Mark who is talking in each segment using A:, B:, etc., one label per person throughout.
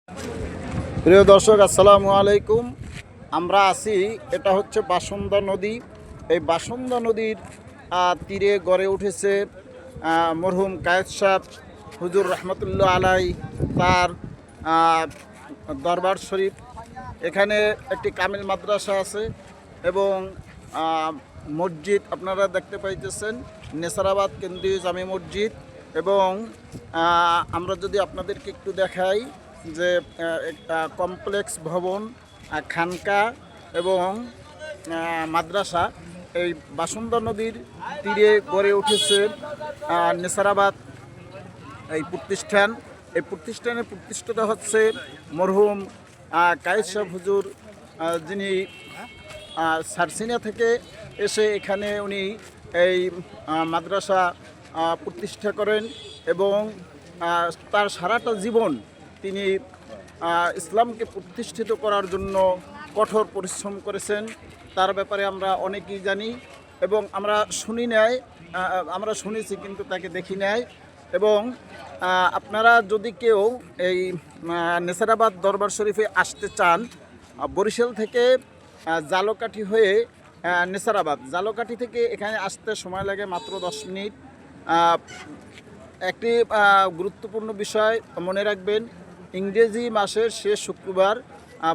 A: প্রিয় দর্শক, আসসালামু আলাইকুম। আমরা আছি, এটা হচ্ছে বাসন্দা নদী। এই বাসন্দা নদীর তীরে গড়ে উঠেছে মরহুম কায়েদ সাহেব হুজুর রহমতুল্লাহ আলাই তার দরবার শরীফ। এখানে একটি কামিল মাদ্রাসা আছে এবং মসজিদ আপনারা দেখতে পাইতেছেন, নেসারাবাদ কেন্দ্রীয় জামে মসজিদ। এবং আমরা যদি আপনাদেরকে একটু দেখাই যে একটা কমপ্লেক্স ভবন, খানকা এবং মাদ্রাসা এই বাসন্দা নদীর তীরে গড়ে উঠেছে নেসারাবাদ এই প্রতিষ্ঠান। এই প্রতিষ্ঠানের প্রতিষ্ঠাতা হচ্ছে মরহুম কায়েদ সাহেব হুজুর, যিনি সারসিনা থেকে এসে এখানে উনি এই মাদ্রাসা প্রতিষ্ঠা করেন এবং তার সারাটা জীবন তিনি ইসলামকে প্রতিষ্ঠিত করার জন্য কঠোর পরিশ্রম করেছেন। তার ব্যাপারে আমরা অনেকেই জানি এবং আমরা শুনেছি কিন্তু তাকে দেখি নাই। এবং আপনারা যদি কেউ এই নেসারাবাদ দরবার শরীফে আসতে চান, বরিশাল থেকে জালকাঠি হয়ে জালকাঠি থেকে এখানে আসতে সময় লাগে মাত্র 10 মিনিট। একটি গুরুত্বপূর্ণ বিষয় মনে রাখবেন, ইংরেজি মাসের শেষ শুক্রবার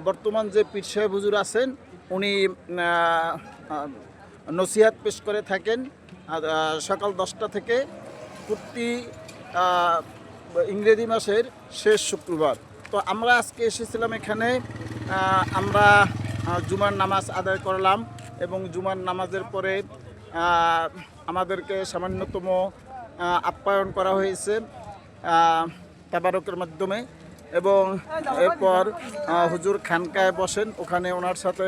A: বর্তমান যে পীর সাহেব হুজুর আছেন উনি নসিহাত পেশ করে থাকেন সকাল 10টা থেকে প্রতি ইংরেজি মাসের শেষ শুক্রবার। তো আমরা আজকে এসেছিলাম এখানে, আমরা জুমার নামাজ আদায় করলাম এবং জুমার নামাজের পরে আমাদেরকে সামান্যতম আপ্যায়ন করা হয়েছে তাবারকের মাধ্যমে। এবং এরপর হুজুর খানকায় বসেন, ওখানে ওনার সাথে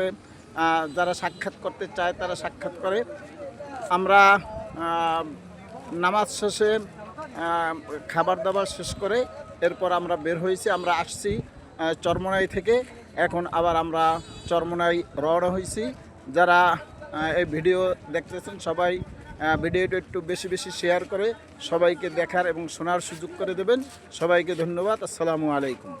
A: যারা সাক্ষাৎ করতে চায় তারা সাক্ষাৎ করে। আমরা নামাজ শেষে খাবার দাবার শেষ করে এরপর আমরা বের হয়েছি। আমরা আসছি চরমোনাই থেকে, এখন আবার আমরা চরমোনাই রওনা হয়েছি। যারা এই ভিডিও দেখতেছেন সবাই ভিডিওটা একটু বেশি বেশি শেয়ার করে সবাইকে দেখার এবং শোনার সুযোগ করে দেবেন। সবাইকে ধন্যবাদ। আসসালামু আলাইকুম।